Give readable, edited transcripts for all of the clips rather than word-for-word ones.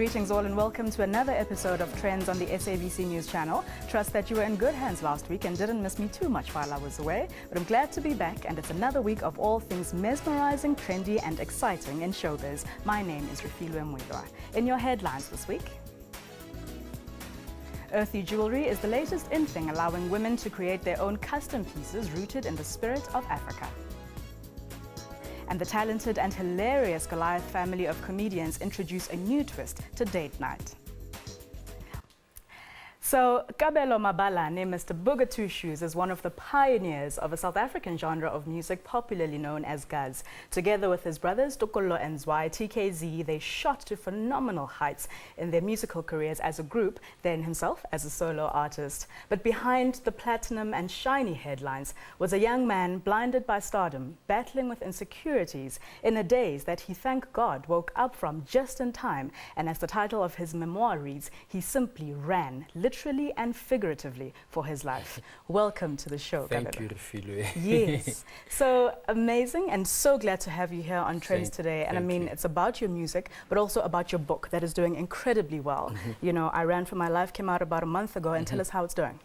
Greetings all and welcome to another episode of Trendz on the SABC News channel. Trust that you were in good hands last week and didn't miss me too much while I was away. But I'm glad to be back, and it's another week of all things mesmerizing, trendy and exciting in showbiz. My name is Rudy. In your headlines this week, earthy jewelry is the latest in thing, allowing women to create their own custom pieces rooted in the spirit of Africa. And the talented and hilarious Goliath family of comedians introduce a new twist to date night. So, Kabelo Mabalanes, Mr. Booger Two Shoes, is one of the pioneers of a South African genre of music popularly known as Guz. Together with his brothers Tokolo and Zwei, TKZ, they shot to phenomenal heights in their musical careers as a group, then himself as a solo artist. But behind the platinum and shiny headlines was a young man blinded by stardom, battling with insecurities in a daze that he, thank God, woke up from just in time. And as the title of his memoir reads, he simply ran, literally and figuratively, for his life. Welcome to the show, Thank Kabelo. you, Rufilo. Yes. So amazing, and so glad to have you here on Trendz today. And I mean, it's about your music, but also about your book that is doing incredibly well. You know, I Ran for My Life came out about a month ago, and tell us how it's doing.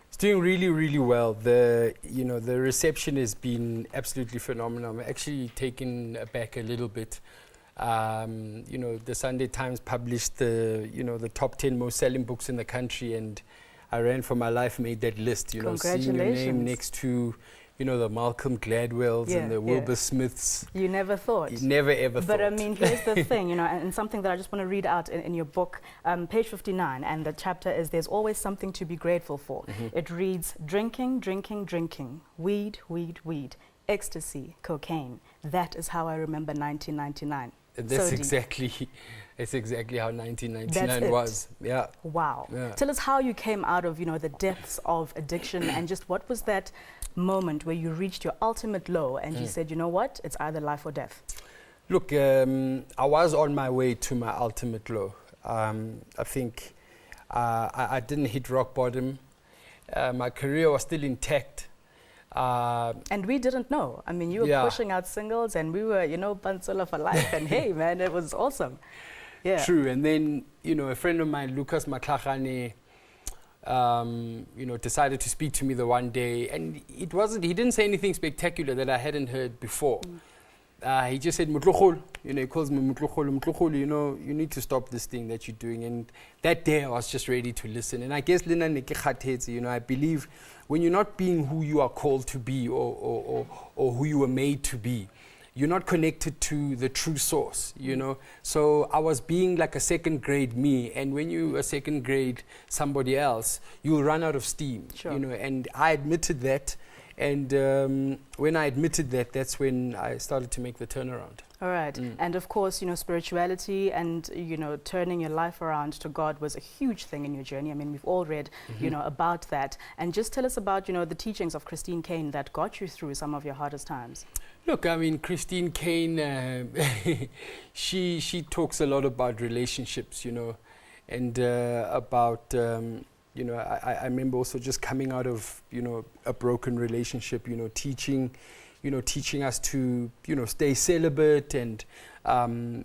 It's doing really, really well. The reception has been absolutely phenomenal. I'm actually taken aback a little bit. The Sunday Times published the top 10 most selling books in the country, and I Ran for My Life made that list. Seeing your name next to the Malcolm Gladwells and the Wilbur Smiths. You never thought. You never ever thought. But I mean, here's the thing, and something that I just want to read out in your book, page 59, and the chapter is "There's always something to be grateful for." It reads, "Drinking, drinking, drinking, weed, weed, weed, ecstasy, cocaine. That is how I remember 1999." That's exactly how 1999 was. Yeah. Wow. Yeah. Tell us how you came out of the depths of addiction, and just what was that moment where you reached your ultimate low and you said, you know what, it's either life or death. Look, I was on my way to my ultimate low. I think I didn't hit rock bottom. My career was still intact. And we didn't know. I mean, you were pushing out singles, and we were, Pantsula for life, and hey, man, it was awesome. Yeah. True. And then, a friend of mine, Lucas Matlachane, decided to speak to me the one day, and he didn't say anything spectacular that I hadn't heard before. He just said, Mutlukhulu, he calls me Mutlukhulu, you need to stop this thing that you're doing. And that day I was just ready to listen. And I guess, Lina Nekikhatetse, I believe when you're not being who you are called to be or who you were made to be, you're not connected to the true source, So I was being like a second grade me, and when you are second grade somebody else, you'll run out of steam, and I admitted that. And when I admitted that, that's when I started to make the turnaround. All right. And of course, spirituality and, turning your life around to God was a huge thing in your journey. I mean, we've all read, about that. And just tell us about, the teachings of Christine Caine that got you through some of your hardest times. Look, I mean, Christine Caine, she talks a lot about relationships, and about... I remember also just coming out of, a broken relationship, teaching us to, stay celibate and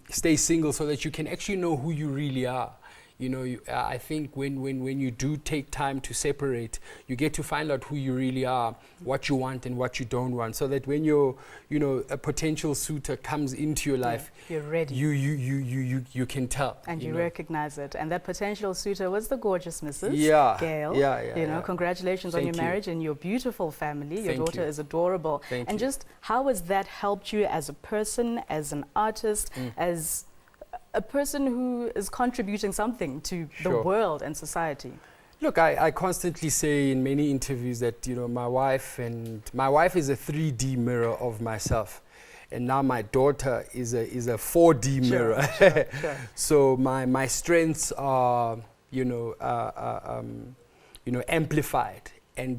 stay single so that you can actually know who you really are. I think when you do take time to separate, you get to find out who you really are, what you want and what you don't want, so that when a potential suitor comes into your life, you're ready. You can tell. And you recognize it. And that potential suitor was the gorgeous Mrs. Gail. Yeah. Congratulations on your marriage and your beautiful family. Your daughter is adorable. Thank you. Just how has that helped you as a person, as an artist, as a person who is contributing something to the world and society? Look, I constantly say in many interviews that, my wife is a 3D mirror of myself. And now my daughter is a 4D mirror. Sure. So my strengths are, amplified,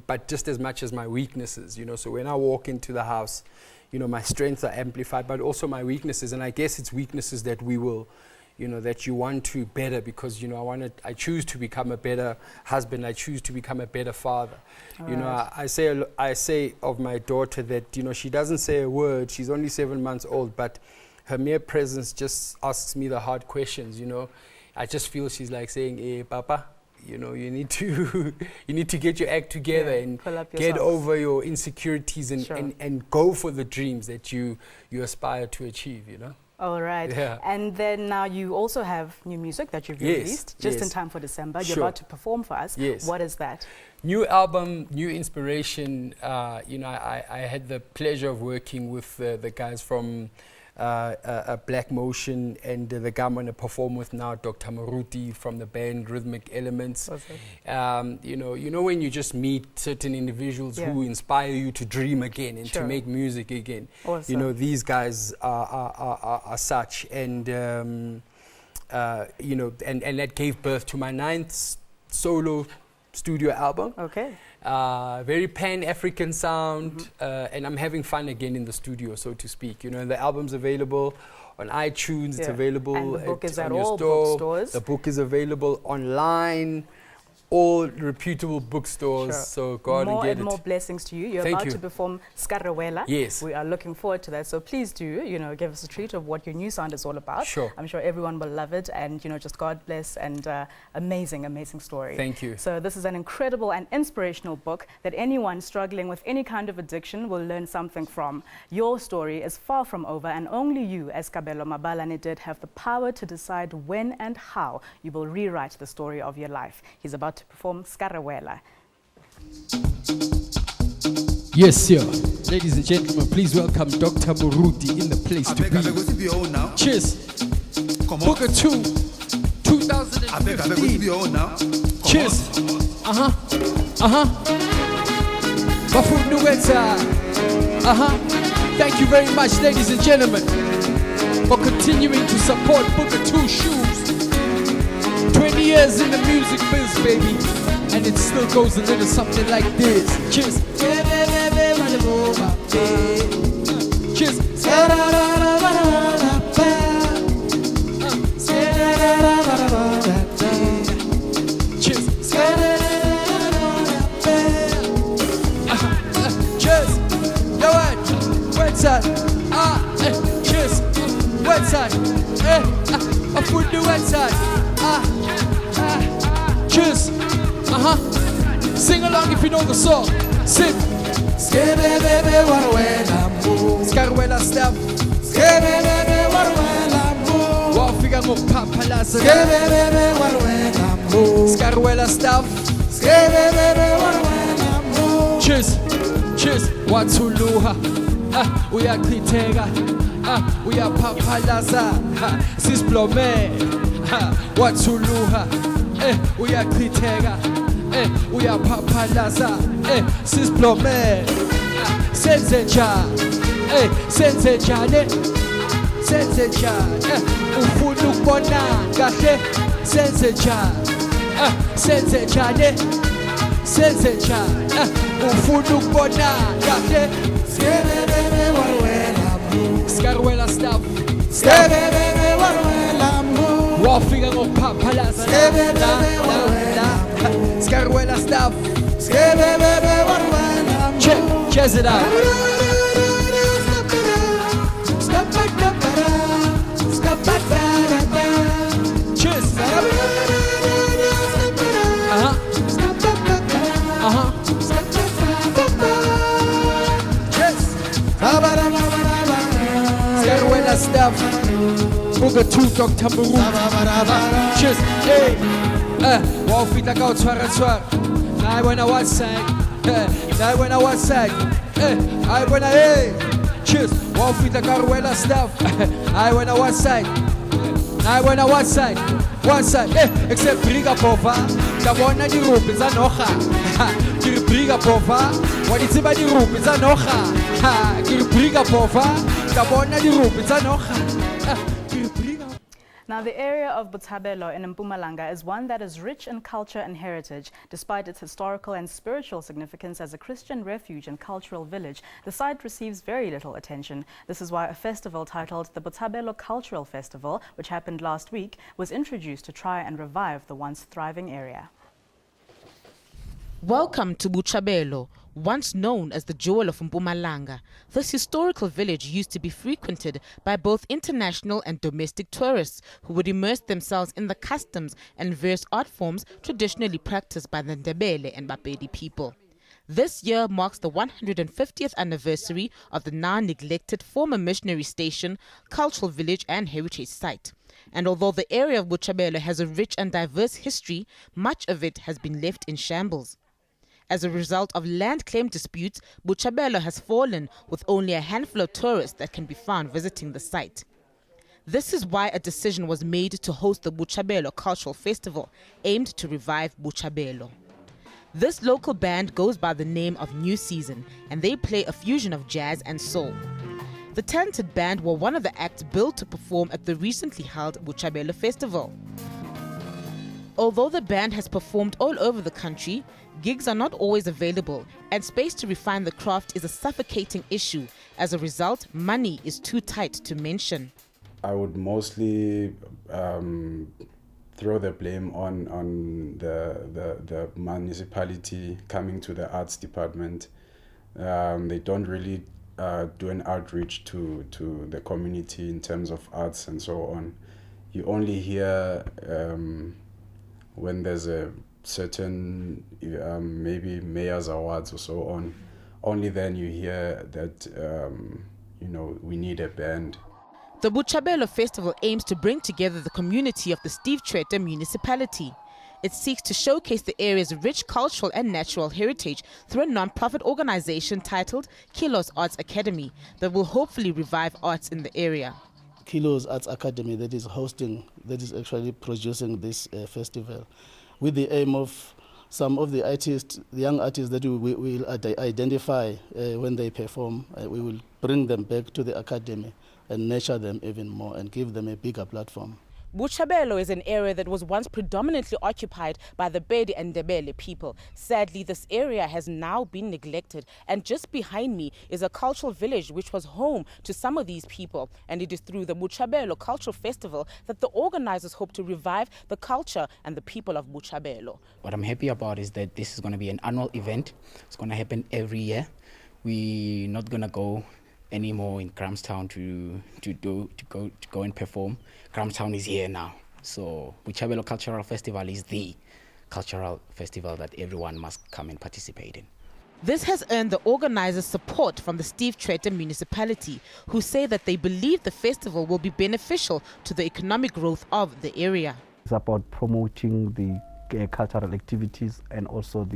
but just as much as my weaknesses, So when I walk into the house, my strengths are amplified, but also my weaknesses. And I guess it's weaknesses that we will, that you want to better, because, I choose to become a better husband. I choose to become a better father. I say of my daughter that, she doesn't say a word. She's only 7 months old, but her mere presence just asks me the hard questions, I just feel she's like saying, "Hey, Papa, you know, you need to you need to get your act together and get over your insecurities and go for the dreams that you aspire to achieve, you know." All right. Yeah. And then now you also have new music that you've released just in time for December. You're about to perform for us. Yes. What is that? New album, new inspiration. You know, I had the pleasure of working with the guys from Black Motion, and the guy I'm going to perform with now, Dr. Rudy from the band Rhythmic Elements. Awesome. You know when you just meet certain individuals who inspire you to dream again and to make music again. Awesome. You know, these guys are such, and you know, and that gave birth to my 9th solo studio album. Okay. Very pan-African sound, and I'm having fun again in the studio, so to speak. You know, the album's available on iTunes. It's available and the book is at your all store. bookstores. The book is available online, all reputable bookstores. So go out and get it. More blessings to you. You're Thank about you. to perform Bucciarelli. Yes. We are looking forward to that. So please do, you know, give us a treat of what your new sound is all about. Sure. I'm sure everyone will love it, and, you know, just God bless, and amazing, amazing story. Thank you. So this is an incredible and inspirational book that anyone struggling with any kind of addiction will learn something from. Your story is far from over, and only you, as Kabelo Mabalanes did, have the power to decide when and how you will rewrite the story of your life. He's about to perform Bucciarelli. Yes, sir. Ladies and gentlemen, please welcome Dr. Rudy in the place to be. Cheers. Booker 2, 2015. Cheers. Thank you very much, ladies and gentlemen, for continuing to support Booker 2 Shoes. 20 years in the music biz, baby, and it still goes a little something like this. Cheers. Cheers. Cheers. Cheers. Yo, what's that? Cheers. What's that? I put the website. Cheers. Sing along if you know the song. Sing. Bucciarelli step. Wafika ngokuphaphalaza. Bucciarelli step. Cheers. Cheers. Wathuluha. Uyachitheka. Uyaphaphalaza. Sisiblome. Wathuluha. Uyachitheka. Uyaphaphalaza. Sisiblome. Senze njani? Senze njani? Senze njani? Ufuna ukubona kahle? Senze njani? Senze njani? Senze njani? Ufuna ukubona kahle? Bucciarelli stuff. Wafika ngokuphaphalaza. Bucciarelli stuff. Cheers it out. Cheers. Cheers. Bucciarelli stuff. Booker 2, Dr. Rudy. Cheers. Hey. Wafika ngawuthwara. Nayi wena wasang. Nayi wena wasang. Hayi wena hey. Cheers. Wafika Bucciarelli stuff. Hayi wena wasang. Nayi wena wasang. Wasang. Except briga bova. Ngabona dirupi tsa noga. Ke re briga bova. Wa di tseba dirupi tsa noga. Ke re briga bova. Ngabona dirupi tsa noga. Now, the area of Bucciarelli in Mpumalanga is one that is rich in culture and heritage. Despite its historical and spiritual significance as a Christian refuge and cultural village, the site receives very little attention. This is why a festival titled the Bucciarelli Cultural Festival, which happened last week, was introduced to try and revive the once thriving area. Welcome to Bucciarelli, Once known as the Jewel of Mpumalanga, this historical village used to be frequented by both international and domestic tourists who would immerse themselves in the customs and various art forms traditionally practiced by the Ndebele and Bapedi people. This year marks the 150th anniversary of the now-neglected former missionary station, cultural village and heritage site. And although the area of Bucciarelli has a rich and diverse history, much of it has been left in shambles. As a result of land claim disputes, Bucciarelli has fallen with only a handful of tourists that can be found visiting the site. This is why a decision was made to host the Bucciarelli Cultural Festival, aimed to revive Bucciarelli. This local band goes by the name of New Season, and they play a fusion of jazz and soul. The talented band were one of the acts billed to perform at the recently held Bucciarelli Festival. Although the band has performed all over the country, gigs are not always available, and space to refine the craft is a suffocating issue. As a result, money is too tight to mention. I would mostly throw the blame on the municipality coming to the arts department. They don't really do an outreach to the community in terms of arts and so on. You only hear when there's a certain maybe mayor's awards or so on. Only then you hear that we need a band. The Bucciarelli Festival aims to bring together the community of the Steve Tshwete municipality. It seeks to showcase the area's rich cultural and natural heritage through a non-profit organization titled Kilos Arts Academy that will hopefully revive arts in the area. Kilos Arts Academy that is actually producing this festival, with the aim of some of the artists, the young artists that we will identify when they perform. We will bring them back to the academy and nurture them even more and give them a bigger platform. Bucciarelli is an area that was once predominantly occupied by the Bedi and Ndebele people. Sadly, this area has now been neglected, and just behind me is a cultural village which was home to some of these people, and it is through the Bucciarelli Cultural Festival that the organizers hope to revive the culture and the people of Bucciarelli. What I'm happy about is that this is going to be an annual event. It's going to happen every year. We're not going to go anymore in Grahamstown to go and perform. Grahamstown is here now. So Bucciarelli Cultural Festival is the cultural festival that everyone must come and participate in. This has earned the organizers support from the Steve Tshwete municipality, who say that they believe the festival will be beneficial to the economic growth of the area. It's about promoting the cultural activities and also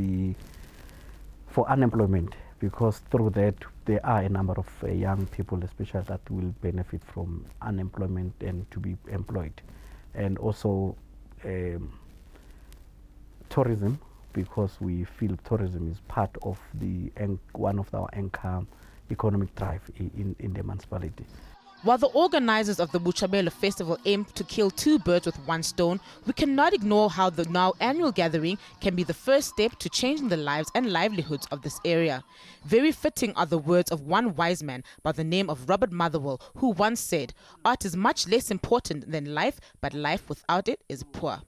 for unemployment, because through that there are a number of young people especially that will benefit from unemployment and to be employed. And also tourism, because we feel tourism is part of one of our anchor economic drive in the municipality. While the organizers of the Bucciarelli Festival aim to kill two birds with one stone, we cannot ignore how the now annual gathering can be the first step to changing the lives and livelihoods of this area. Very fitting are the words of one wise man by the name of Robert Motherwell, who once said, "Art is much less important than life, but life without it is poor."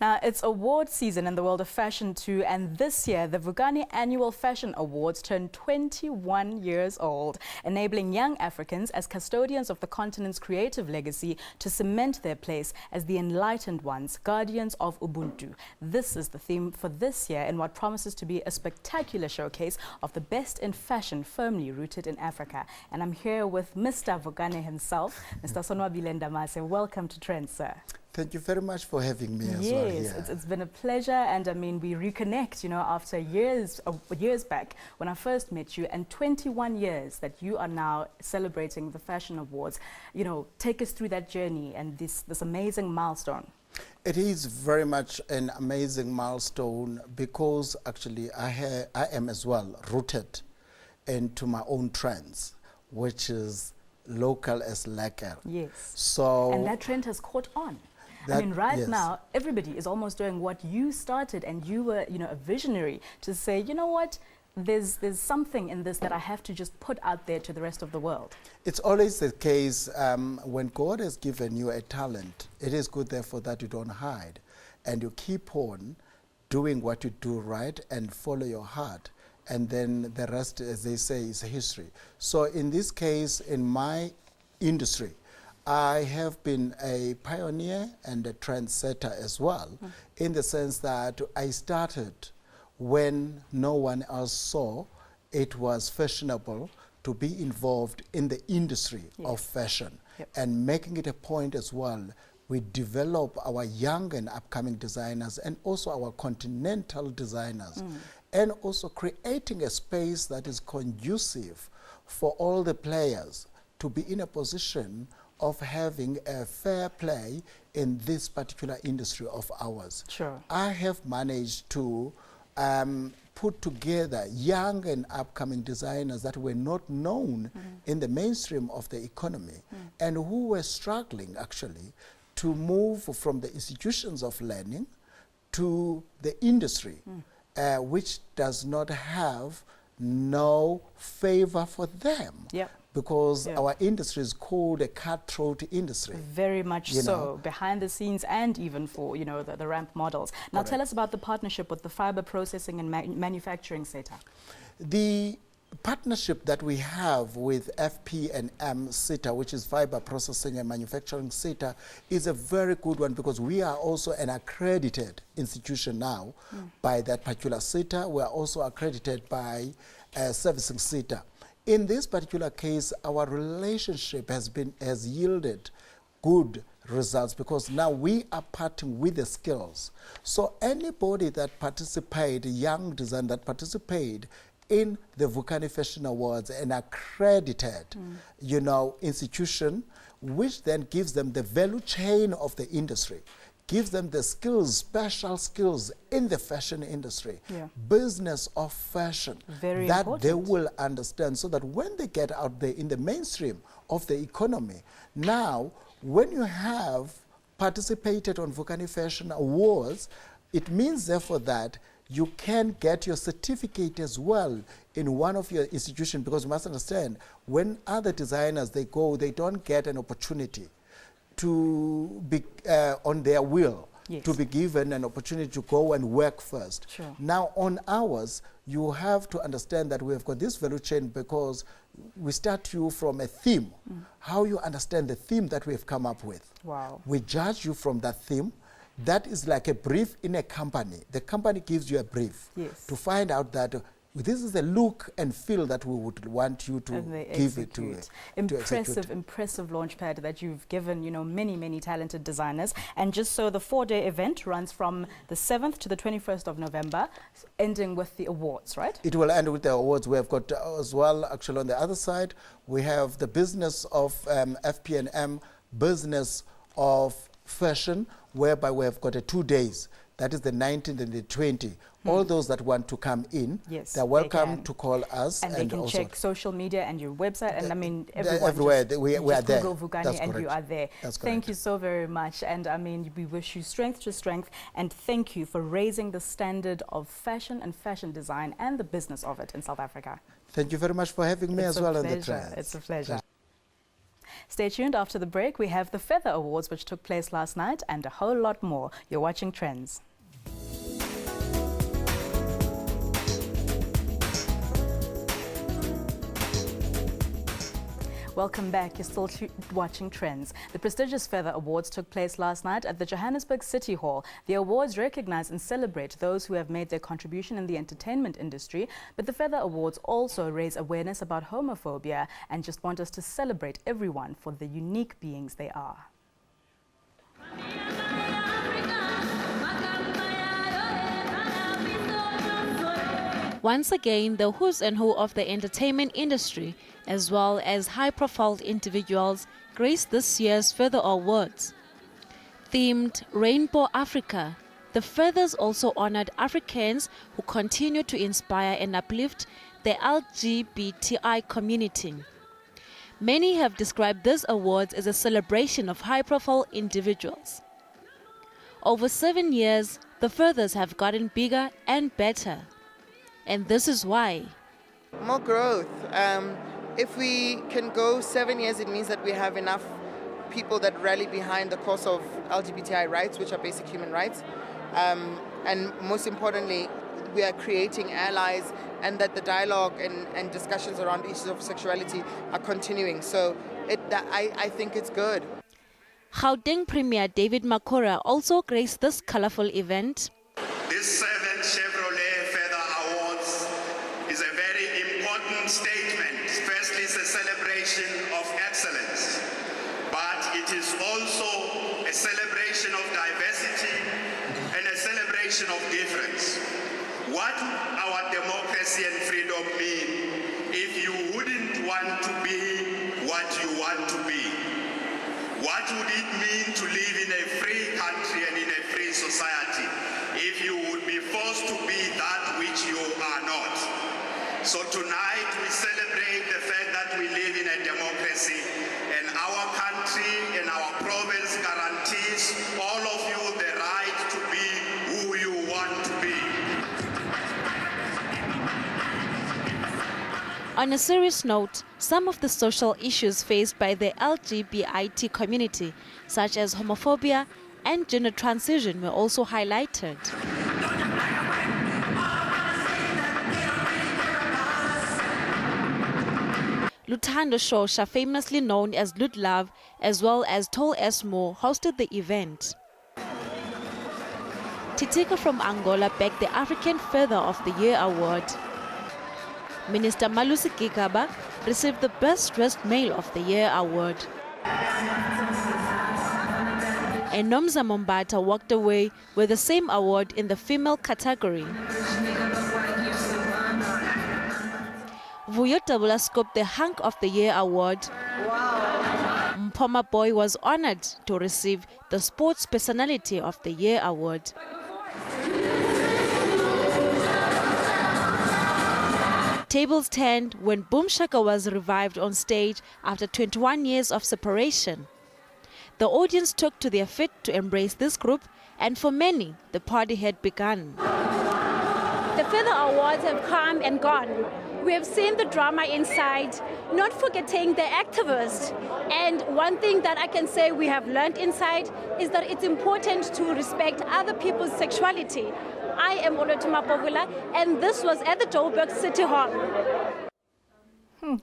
Now, it's award season in the world of fashion too, and this year the Vukani Annual Fashion Awards turned 21 years old, enabling young Africans as custodians of the continent's creative legacy to cement their place as the enlightened ones, guardians of Ubuntu. This is the theme for this year in what promises to be a spectacular showcase of the best in fashion firmly rooted in Africa. And I'm here with Mr. Vukani himself, Mr. Sonwabile Ndamase. Welcome to Trendz, sir. Thank you very much for having me as well. Yes, it's been a pleasure, and I mean, we reconnect, after years back when I first met you, and 21 years that you are now celebrating the Fashion Awards. Take us through that journey and this amazing milestone. It is very much an amazing milestone because actually I am as well rooted into my own trends, which is local as lekker. Yes. So and that trend has caught on. Right now, everybody is almost doing what you started, and you were, a visionary to say, you know what, there's something in this that I have to just put out there to the rest of the world. It's always the case when God has given you a talent, it is good therefore that you don't hide. and you keep on doing what you do right and follow your heart, and then the rest, as they say, is history. So in this case, in my industry, I have been a pioneer and a trendsetter as well, in the sense that I started when no one else saw it was fashionable to be involved in the industry of fashion, and making it a point as well. We develop our young and upcoming designers and also our continental designers, and also creating a space that is conducive for all the players to be in a position of having a fair play in this particular industry of ours. Sure. I have managed to put together young and upcoming designers that were not known in the mainstream of the economy, and who were struggling actually to move from the institutions of learning to the industry, which does not have no favor for them. Because our industry is called a cutthroat industry. Very much so, behind the scenes and even for, the ramp models. Now tell us about the partnership with the fiber processing and manufacturing sector. The partnership that we have with FP&M SETA, which is Fiber Processing and Manufacturing SETA, is a very good one, because we are also an accredited institution now by that particular SETA. We are also accredited by Servicing SETA. In this particular case, our relationship has yielded good results, because now we are parting with the skills. So anybody that participate, young design that participate in the Vukani Fashion Awards, an accredited, institution, which then gives them the value chain of the industry, gives them the skills, special skills in the fashion industry, business of fashion, Very that important. they will understand, so that when they get out there in the mainstream of the economy, now, when you have participated on Vukani Fashion Awards, it means therefore that you can get your certificate as well in one of your institutions, because you must understand, when other designers, they go, they don't get an opportunity to be on their will, to be given an opportunity to go and work first. Sure. Now on ours, you have to understand that we have got this value chain, because we start you from a theme, how you understand the theme that we have come up with. Wow. We judge you from that theme. That is like a brief in a company. The company gives you a brief to find out that this is the look and feel that we would want you to give it to it. Impressive launch pad that you've given, many talented designers. And just so, the 4-day event runs from the 7th to the 21st of November, ending with the awards, right? It will end with the awards. We have got as well, actually on the other side, we have the business of FP&M, business of fashion, whereby we have got 2 days. That is the 19th and the 20th. All those that want to come in, they're welcome to call us. And they can also check social media and your website. And I mean, everywhere. We are there. Google Vukani and you are there. That's thank you so very much. And I mean, we wish you strength to strength. And thank you for raising the standard of fashion and fashion design and the business of it in South Africa. Thank you very much for having me as well on the Trendz. It's a pleasure. Stay tuned. After the break, we have the Feather Awards, which took place last night, and a whole lot more. You're watching Trendz. Welcome back. You're still watching Trendz. The prestigious Feather Awards took place last night at the Johannesburg City Hall. The awards recognize and celebrate those who have made their contribution in the entertainment industry, but the Feather Awards also raise awareness about homophobia and just want us to celebrate everyone for the unique beings they are. Once again, the who's and who of the entertainment industry, as well as high-profile individuals, graced this year's Feather Awards. Themed Rainbow Africa, the Feathers also honored Africans who continue to inspire and uplift the LGBTI community. Many have described these awards as a celebration of high-profile individuals. Over 7 years, the Feathers have gotten bigger and better. And this is why. More growth. If we can go 7 years, it means that we have enough people that rally behind the cause of LGBTI rights, which are basic human rights. and most importantly, we are creating allies, and that the dialogue and discussions around issues of sexuality are continuing. So I think it's good. Gauteng Premier David Makora also graced this colorful event. This 7th Chevrolet Feather Awards is a very important statement. Firstly, it's a celebration of excellence, but it is also a celebration of diversity and a celebration of difference. What our democracy and freedom mean if you wouldn't want to be what you want to be? What would it mean to live in a free country and in a free society if you would be forced to be that which you are not? So tonight we celebrate the fact that we live in a democracy, and our country and our province guarantees all of you the right to be who you want to be. On a serious note, some of the social issues faced by the LGBT community, such as homophobia and gender transition, were also highlighted. Luthando Shosha, famously known as Lut Love, as well as Tol Esmo, hosted the event. Titika from Angola bagged the African Feather of the Year award. Minister Malusi Gigaba received the Best Dressed Male of the Year award. And Nomza Mombata walked away with the same award in the female category. Vuyo Tabula scooped the Hunk of the Year award. Mpoma Boy was honored to receive the Sports Personality of the Year award. Tables turned when Boom Shaka was revived on stage after 21 years of separation. The audience took to their feet to embrace this group, and for many, the party had begun. The Feather Awards have come and gone. We have seen the drama inside, not forgetting the activists. And one thing that I can say we have learned inside is that it's important to respect other people's sexuality. I am Olotuma Povula, and this was at the Joburg City Hall.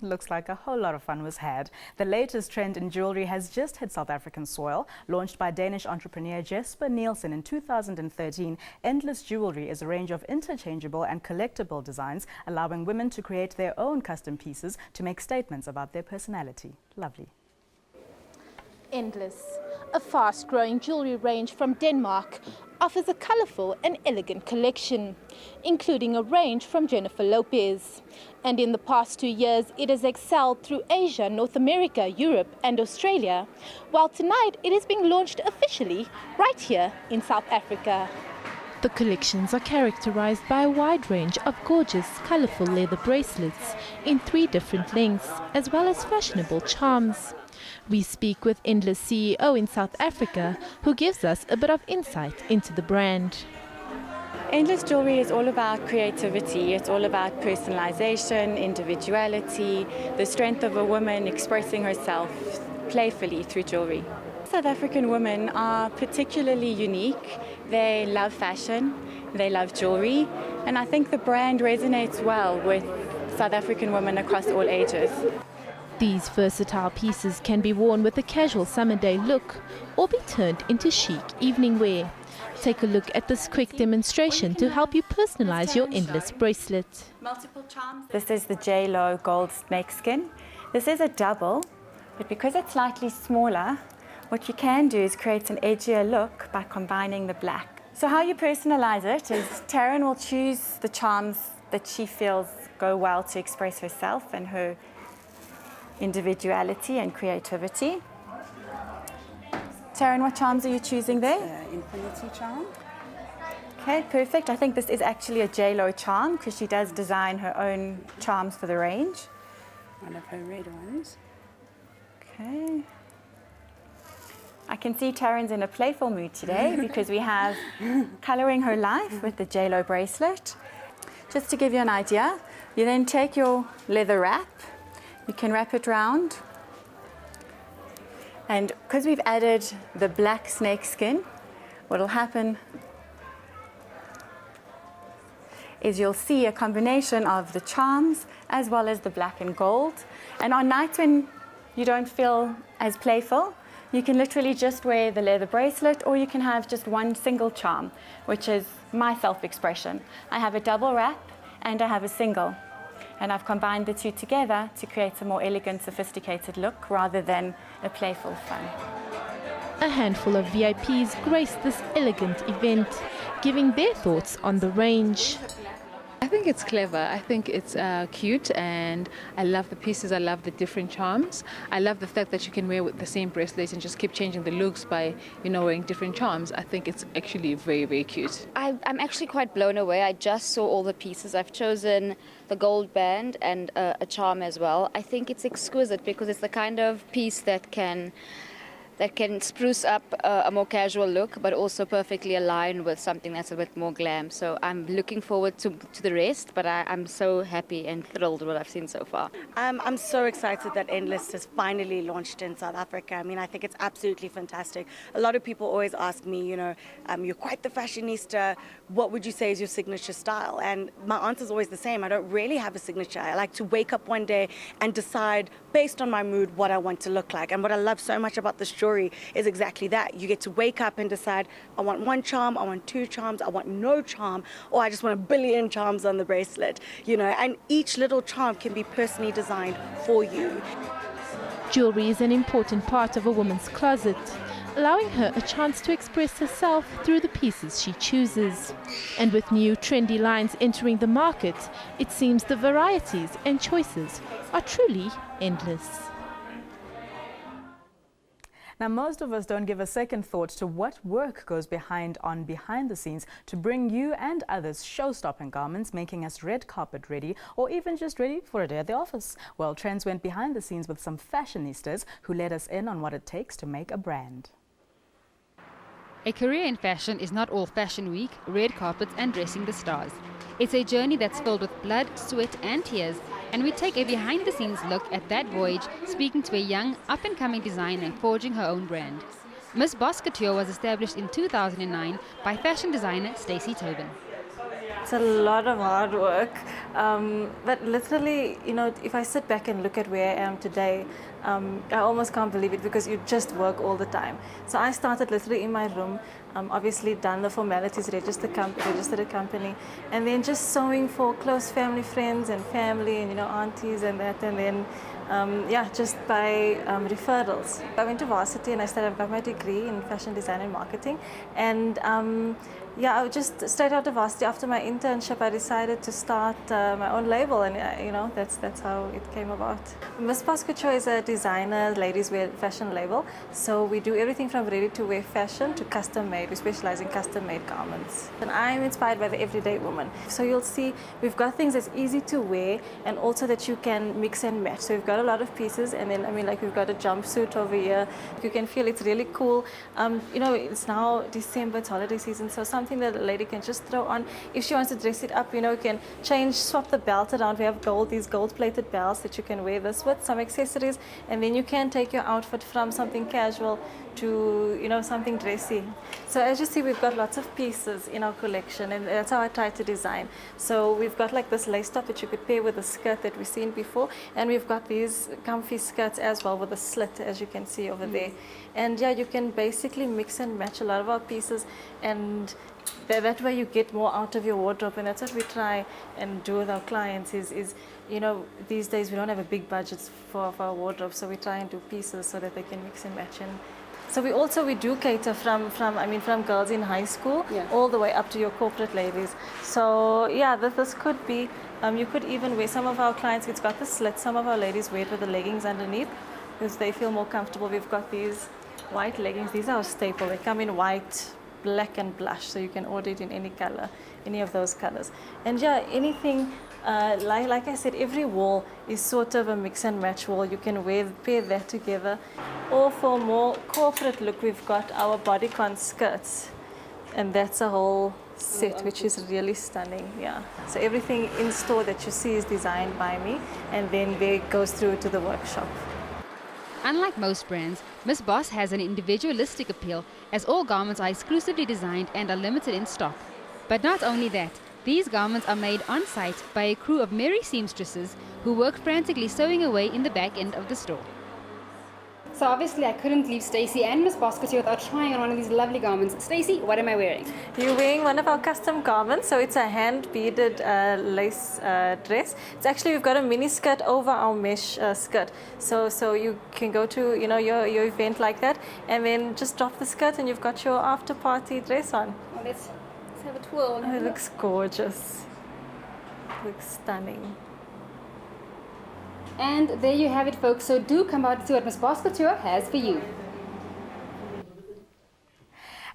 Looks like a whole lot of fun was had. The latest trend in jewelry has just hit South African soil. Launched by Danish entrepreneur Jesper Nielsen in 2013, Endless Jewelry is a range of interchangeable and collectible designs, allowing women to create their own custom pieces to make statements about their personality. Lovely. Endless, a fast-growing jewelry range from Denmark, offers a colorful and elegant collection, including a range from Jennifer Lopez. And in the past 2 years, it has excelled through Asia, North America, Europe and Australia, while tonight it is being launched officially right here in South Africa. The collections are characterized by a wide range of gorgeous, colorful leather bracelets in 3 different lengths, as well as fashionable charms. We speak with Endless CEO in South Africa, who gives us a bit of insight into the brand. Endless Jewelry is all about creativity. It's all about personalization, individuality, the strength of a woman expressing herself playfully through jewelry. South African women are particularly unique. They love fashion, they love jewelry, and I think the brand resonates well with South African women across all ages. These versatile pieces can be worn with a casual summer day look or be turned into chic evening wear. Take a look at this quick demonstration to help you personalize your Endless bracelet. This is the J-Lo Gold Snakeskin. This is a double, but because it's slightly smaller, what you can do is create an edgier look by combining the black. So how you personalize it is Taryn will choose the charms that she feels go well to express herself and her individuality and creativity. Taryn, what charms are you choosing there? Infinity charm. Okay, perfect. I think this is actually a J-Lo charm because she does design her own charms for the range. One of her red ones. Okay. I can see Taryn's in a playful mood today because we have Coloring Her Life with the J-Lo bracelet. Just to give you an idea, you then take your leather wrap, you can wrap it round, and because we've added the black snake skin, what will happen is you'll see a combination of the charms as well as the black and gold. And on nights when you don't feel as playful, you can literally just wear the leather bracelet, or you can have just one single charm, which is my self-expression. I have a double wrap and I have a single. And I've combined the two together to create a more elegant, sophisticated look rather than a playful fun. A handful of VIPs graced this elegant event, giving their thoughts on the range. I think it's clever. I think it's cute, and I love the pieces. I love the different charms. I love the fact that you can wear with the same bracelets and just keep changing the looks by, wearing different charms. I think it's actually very, very cute. I'm actually quite blown away. I just saw all the pieces. I've chosen the gold band and a charm as well. I think it's exquisite because it's the kind of piece that can spruce up a more casual look, but also perfectly align with something that's a bit more glam. So I'm looking forward to the rest, but I'm so happy and thrilled with what I've seen so far. I'm so excited that Endless has finally launched in South Africa. I mean, I think it's absolutely fantastic. A lot of people always ask me, you're quite the fashionista. What would you say is your signature style? And my answer is always the same. I don't really have a signature. I like to wake up one day and decide based on my mood what I want to look like. And what I love so much about this story is exactly that. You get to wake up and decide, I want one charm, I want two charms, I want no charm, or I just want 1 billion charms on the bracelet, and each little charm can be personally designed for you. Jewelry is an important part of a woman's closet, allowing her a chance to express herself through the pieces she chooses. And with new trendy lines entering the market, it seems the varieties and choices are truly endless. Now, most of us don't give a second thought to what work goes behind the scenes to bring you and others show-stopping garments, making us red carpet ready, or even just ready for a day at the office. Well, Trendz went behind the scenes with some fashionistas who let us in on what it takes to make a brand. A career in fashion is not all fashion week, red carpets and dressing the stars. It's a journey that's filled with blood, sweat and tears, and we take a behind-the-scenes look at that voyage, speaking to a young, up-and-coming designer forging her own brand. Miss Boss Couture was established in 2009 by fashion designer Stacey Tobin. It's a lot of hard work, but literally, if I sit back and look at where I am today, I almost can't believe it because you just work all the time. So I started literally in my room, obviously done the formalities, registered a company, and then just sewing for close family, friends and family and, aunties and that, and then just by referrals. I went to varsity and I got my degree in fashion design and marketing, and I was just straight out of varsity after my internship. I decided to start my own label, and that's how it came about. Miss Boss Couture is a designer, ladies wear fashion label. So we do everything from ready-to-wear fashion to custom-made. We specialize in custom-made garments. And I'm inspired by the everyday woman. So you'll see we've got things that's easy to wear and also that you can mix and match. So we've got a lot of pieces, and then we've got a jumpsuit over here. You can feel it's really cool. It's now December, it's holiday season, so something that a lady can just throw on. If she wants to dress it up, can swap the belt around. We have these gold-plated belts that you can wear this with, some accessories, and then you can take your outfit from something casual to something dressy. So as you see, we've got lots of pieces in our collection, and that's how I try to design. So we've got like this lace top that you could pair with a skirt that we've seen before, and we've got these comfy skirts as well with a slit, as you can see over there. And you can basically mix and match a lot of our pieces, and that way you get more out of your wardrobe, and that's what we try and do with our clients is these days we don't have a big budget for our wardrobe, so we try and do pieces so that they can mix and match. And so we do cater from girls in high school all the way up to your corporate ladies. So this could be, you could even wear, some of our clients, it's got the slit, some of our ladies wear it with the leggings underneath because they feel more comfortable. We've got these white leggings, these are a staple, they come in white, black and blush, so you can order it in any color, any of those colors. And anything, like I said, every wall is sort of a mix and match wall. You can pair that together. Or for more corporate look, we've got our bodycon skirts, and that's a whole set which is really stunning. So everything in store that you see is designed by me, and then it goes through to the workshop. Unlike most brands, Miss Boss has an individualistic appeal, as all garments are exclusively designed and are limited in stock. But not only that, These garments are made on site by a crew of merry seamstresses who work frantically sewing away in the back end of the store. So obviously I couldn't leave Stacey and Miss Boscotty without trying on one of these lovely garments. Stacey, what am I wearing? You're wearing one of our custom garments, so it's a hand-beaded lace dress. It's actually, we've got a mini skirt over our mesh skirt. So you can go to your event like that, and then just drop the skirt and you've got your after-party dress on. Well, let's have a twirl. Oh, it looks gorgeous. It looks stunning. And there you have it, folks. So do come out and see what Miss Boscotty has for you.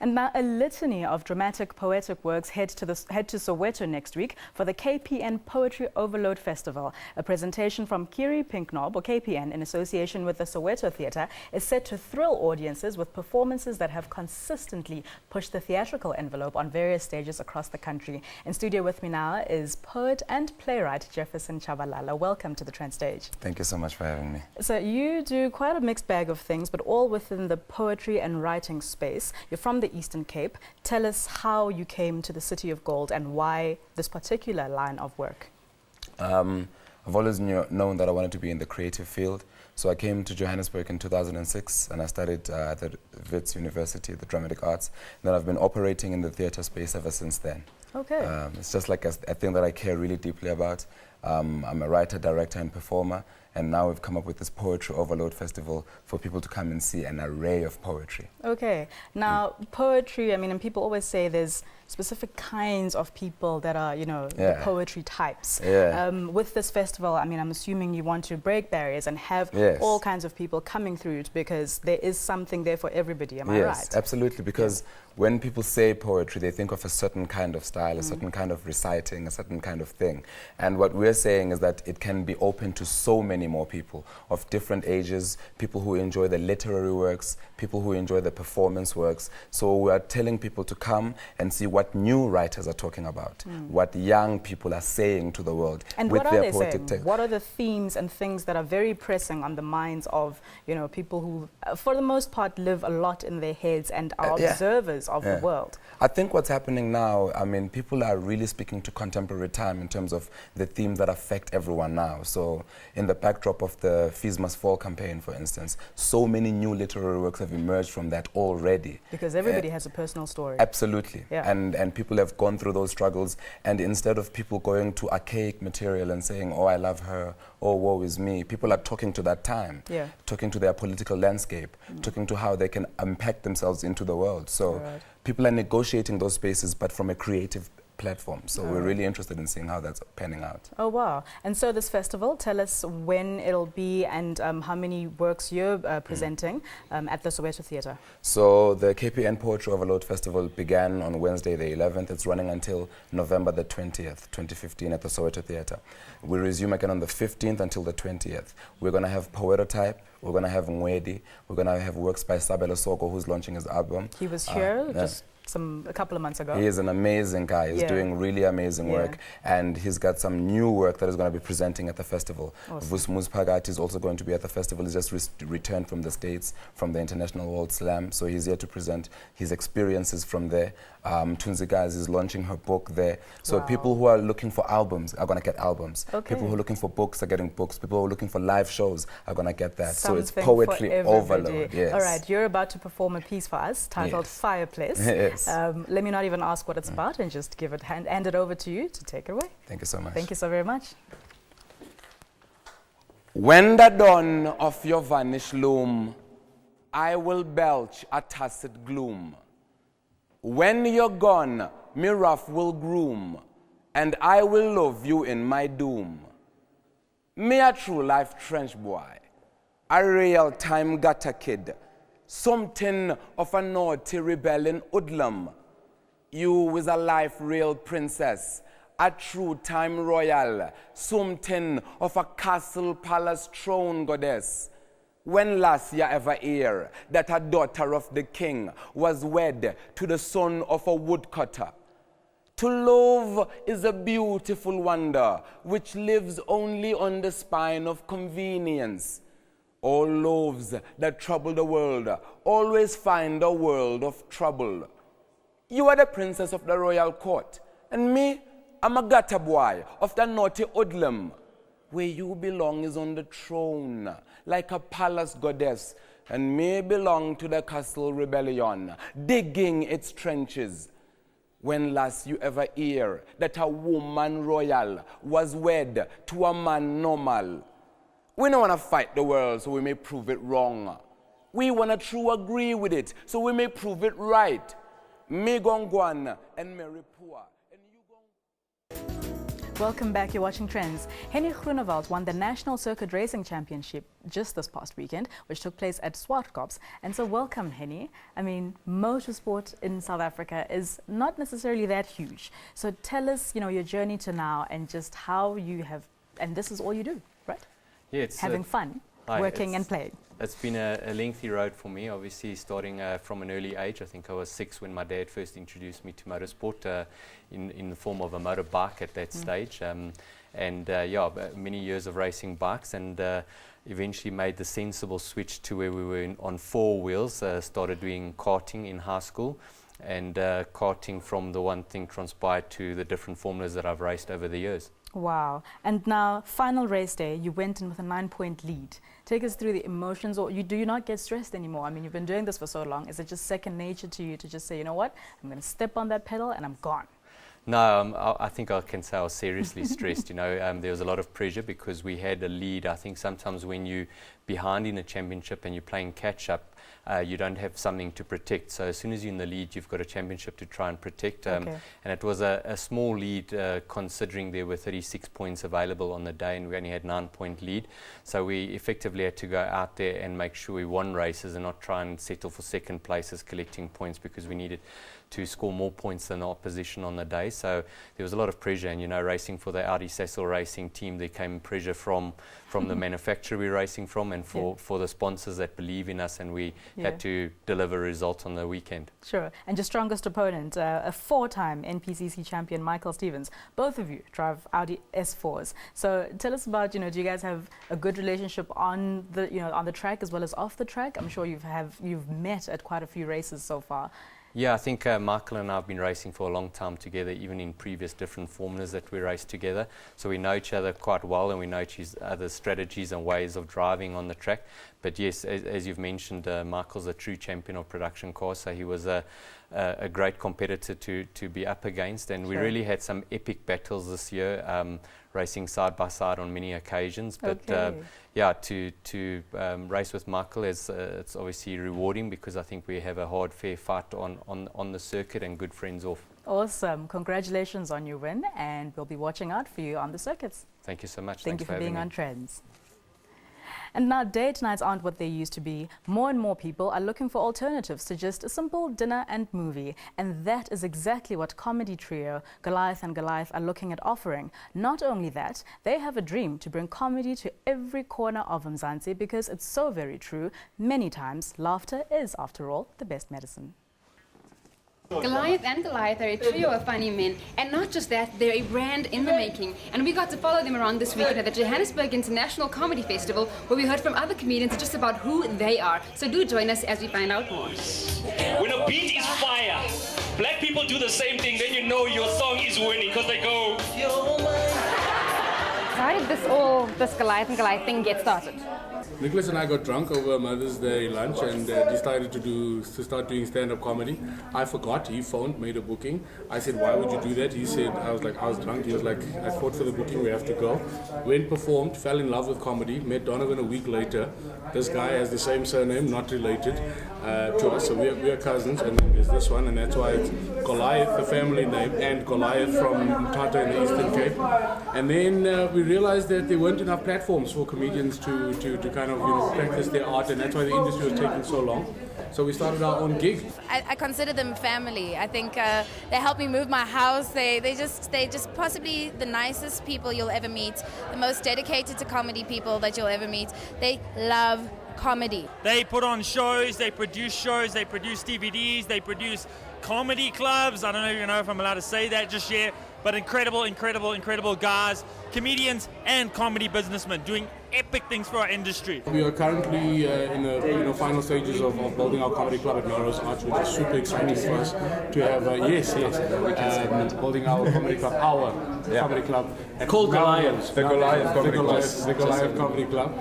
And now a litany of dramatic poetic works head to Soweto next week for the KPN Poetry Overload Festival. A presentation from Kiri Pinknob, or KPN, in association with the Soweto Theatre, is set to thrill audiences with performances that have consistently pushed the theatrical envelope on various stages across the country. In studio with me now is poet and playwright Jefferson Ciavarella. Welcome to the Trend stage. Thank you so much for having me. So you do quite a mixed bag of things, but all within the poetry and writing space. You're from the Eastern Cape. Tell us how you came to the City of Gold and why this particular line of work. I've always known that I wanted to be in the creative field. So I came to Johannesburg in 2006 and I studied at the Wits University, the Dramatic Arts. And then I've been operating in the theatre space ever since then. Okay. It's just like a thing that I care really deeply about. I'm a writer, director and performer. And now we've come up with this Poetry Overload Festival for people to come and see an array of poetry. Okay. Now, poetry, I mean, and people always say there's specific kinds of people that are, the poetry types. With this festival, I mean, I'm assuming you want to break barriers and have all kinds of people coming through it because there is something there for everybody, am I right? Yes, absolutely, because when people say poetry, they think of a certain kind of style, a certain kind of reciting, a certain kind of thing. And what we're saying is that it can be open to so many more people of different ages, people who enjoy the literary works, people who enjoy the performance works. So we are telling people to come and see what new writers are talking about, what young people are saying to the world and with what their are they poetic saying? What are the themes and things that are very pressing on the minds of, people who, for the most part, live a lot in their heads and are observers of the world? I think what's happening now, I mean, people are really speaking to contemporary time in terms of the themes that affect everyone now. So in the backdrop of the Fees Must Fall campaign, for instance, so many new literary works have emerged from that already. Because everybody has a personal story. Absolutely. And people have gone through those struggles. And instead of people going to archaic material and saying, oh, I love her, oh, woe is me, people are talking to that time, talking to their political landscape, talking to how they can impact themselves into the world. So people are negotiating those spaces, but from a creative platform. So we're really interested in seeing how that's panning out. Oh, wow. And so this festival, tell us when it'll be and how many works you're presenting at the Soweto Theatre. So the KPN Poetry Overload Festival began on Wednesday the 11th. It's running until November the 20th, 2015 at the Soweto Theatre. We resume again on the 15th until the 20th. We're going to have Poetotype, we're going to have Mwedi, we're going to have works by Kabelo Mabalanes, who's launching his album. He was here just a couple of months ago. He is an amazing guy. He's doing really amazing work, and he's got some new work that is going to be presenting at the festival. Vusmuz Pagat is also going to be at the festival. He's just returned from the States, from the International World Slam, so he's here to present his experiences from there. Tunzikazi is launching her book there. So people who are looking for albums are going to get albums. People who are looking for books are getting books. People who are looking for live shows are going to get that. Something so it's poetry overload. All right, you're about to perform a piece for us titled Fireplace. Let me not even ask what it's about and just hand it over to you to take it away. Thank you so much. Thank you so very much. When the dawn of your vanish loom, I will belch a tacit gloom. When you're gone, me wrath will groom, and I will love you in my doom. Me a true life trench boy, a real time gutter kid, something of a naughty rebelling hoodlum. You is a life real princess, a true time royal, something of a castle palace throne goddess. When last you ever hear that a daughter of the king was wed to the son of a woodcutter? To love is a beautiful wonder which lives only on the spine of convenience. All loves that trouble the world always find a world of trouble. You are the princess of the royal court, and me, I'm a gutter boy of the naughty hoodlum. Where you belong is on the throne, like a palace goddess, and may belong to the castle rebellion, digging its trenches. When last you ever hear that a woman royal was wed to a man normal? We don't want to fight the world so we may prove it wrong. We want to true agree with it so we may prove it right. Me gongwan and Mary Pua. Welcome back, you're watching Trends. Hanahuna Vows won the National Circuit Racing Championship just this past weekend, which took place at Swartkops. And so welcome, Henny. I mean, motorsport in South Africa is not necessarily that huge. So tell us, your journey to now and just how you have, and this is all you do, right? Yeah, it's having fun, working and playing. It's been a lengthy road for me, obviously starting from an early age. I think I was 6 when my dad first introduced me to motorsport in the form of a motorbike at that stage. Many years of racing bikes, and eventually made the sensible switch to where we were on 4 wheels, started doing karting in high school, and karting from the one thing transpired to the different formulas that I've raced over the years. Wow. And now, final race day, you went in with a 9-point lead. Take us through the emotions, or do you not get stressed anymore? I mean, you've been doing this for so long. Is it just second nature to you to just say, you know what, I'm going to step on that pedal and I'm gone? No, I think I can say I was seriously stressed. There was a lot of pressure because we had a lead. I think sometimes when you're behind in a championship and you're playing catch-up, you don't have something to protect. So as soon as you're in the lead, you've got a championship to try and protect. And it was a small lead considering there were 36 points available on the day and we only had 9-point lead. So we effectively had to go out there and make sure we won races and not try and settle for second places collecting points, because we needed to score more points than the opposition on the day. So there was a lot of pressure, and racing for the Audi Cecil Racing team, there came pressure from the manufacturer we're racing from, and for the sponsors that believe in us, and we had to deliver results on the weekend. Sure. And your strongest opponent, a 4-time NPCC champion, Michael Stevens. Both of you drive Audi S4s. So tell us about, do you guys have a good relationship on the, on the track as well as off the track? I'm sure you've met at quite a few races so far. Yeah, I think Michael and I have been racing for a long time together, even in previous different formulas that we raced together. So we know each other quite well, and we know each other's strategies and ways of driving on the track. But yes, as you've mentioned, Michael's a true champion of production cars, so he was a great competitor to be up against. And we really had some epic battles this year, racing side by side on many occasions. But to race with Michael it's obviously rewarding, because I think we have a hard, fair fight on the circuit and good friends off. Awesome. Congratulations on your win, and we'll be watching out for you on the circuits. Thank you so much. Thank you for being on Trends. And now date nights aren't what they used to be. More and more people are looking for alternatives to just a simple dinner and movie. And that is exactly what comedy trio Goliath and Goliath are looking at offering. Not only that, they have a dream to bring comedy to every corner of Mzansi, because it's so very true. Many times, laughter is, after all, the best medicine. Goliath and Goliath are a trio of funny men, and not just that, they're a brand in the making. And we got to follow them around this weekend at the Johannesburg International Comedy Festival, where we heard from other comedians just about who they are. So do join us as we find out more. When a beat is fire, black people do the same thing, then you know your song is winning, because they go, How did this Goliath and Goliath thing get started? Nicholas and I got drunk over Mother's Day lunch and decided to start doing stand-up comedy. I forgot. He phoned, made a booking. I said, "Why would you do that?" He said, I was drunk. He was like, "I fought for the booking. We have to go." Went, performed, fell in love with comedy. Met Donovan a week later. This guy has the same surname, not related to us, so we are cousins. And then there's this one, and that's why it's Goliath, the family name, and Goliath from Mthatha in the Eastern Cape. And then we realized that there weren't enough platforms for comedians to kind of practice their art, and that's why the industry was taking so long. So we started our own gig. I consider them family. I think they help me move my house. They just possibly the nicest people you'll ever meet, the most dedicated to comedy people that you'll ever meet. They love comedy. They put on shows, they produce DVDs, they produce comedy clubs. I don't even know if I'm allowed to say that just yet, but incredible guys, comedians and comedy businessmen doing epic things for our industry. We are currently in the final stages of building our comedy club at Melrose Arch, which is super exciting for us to have. Building our comedy club, comedy club called Goliath, the Goliath Comedy Club,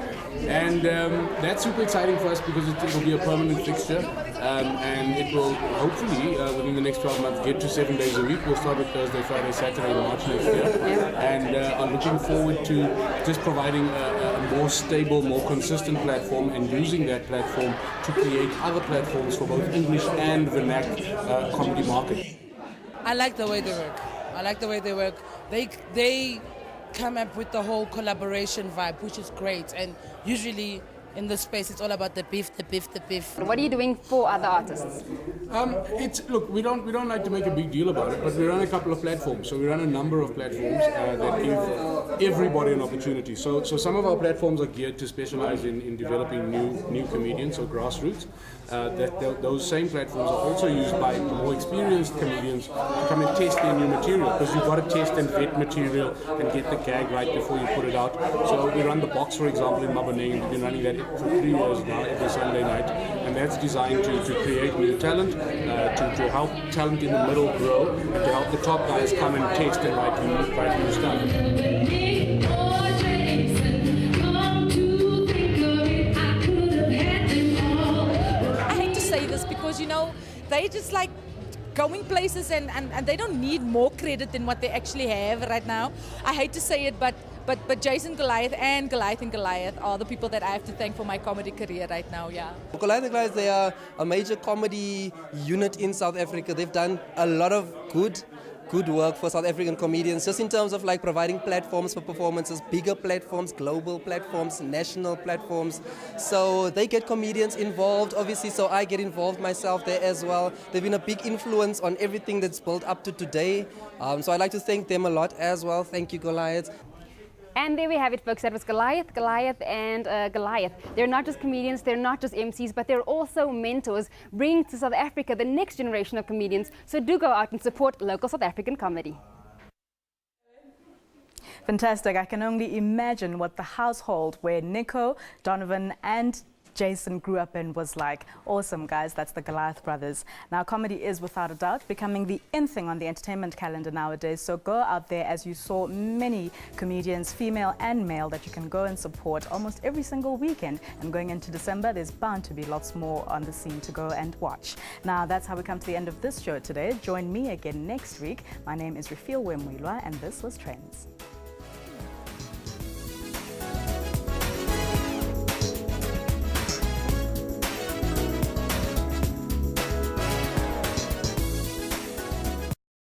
and that's super exciting for us because it will be a permanent fixture, and it will hopefully within the next 12 months get to 7 days a week. We'll start with Thursday, Friday, Saturday in March next year, and are looking forward to just providing a more stable, more consistent platform, and using that platform to create other platforms for both English and vernac comedy market. I like the way they work. They come up with the whole collaboration vibe, which is great. And usually in this space, it's all about the beef. What are you doing for other artists? Look, we don't like to make a big deal about it, but we run a couple of platforms. So we run a number of platforms that give everybody an opportunity. So some of our platforms are geared to specialize in developing new comedians, so grassroots. Those same platforms are also used by more experienced comedians to come and test their new material, because you've got to test and vet material and get the gag right before you put it out. So we run The Box, for example, in Maboneng. We've been running that for 3 years now, every Sunday night, and that's designed to create new talent, to help talent in the middle grow, and to help the top guys come and taste and write new stuff. Because, they just like going places and they don't need more credit than what they actually have right now. I hate to say it, but Jason Goliath and Goliath are the people that I have to thank for my comedy career right now, yeah. Goliath, they are a major comedy unit in South Africa. They've done a lot of good work for South African comedians, just in terms of like providing platforms for performances, bigger platforms, global platforms, national platforms. So they get comedians involved, obviously, so I get involved myself there as well. They've been a big influence on everything that's built up to today. So I'd like to thank them a lot as well. Thank you, Goliath. And there we have it, folks. That was Goliath, and Goliath. They're not just comedians, they're not just MCs, but they're also mentors, bringing to South Africa the next generation of comedians. So do go out and support local South African comedy. Fantastic. I can only imagine what the household where Nico, Donovan and Jason grew up in was like. Awesome, guys. That's the Goliath brothers. Now, comedy is without a doubt becoming the in thing on the entertainment calendar nowadays. So go out there, as you saw many comedians, female and male, that you can go and support almost every single weekend. And going into December, there's bound to be lots more on the scene to go and watch. Now, that's how we come to the end of this show today. Join me again next week. My name is Refiel Wemwilwa, and this was Trendz.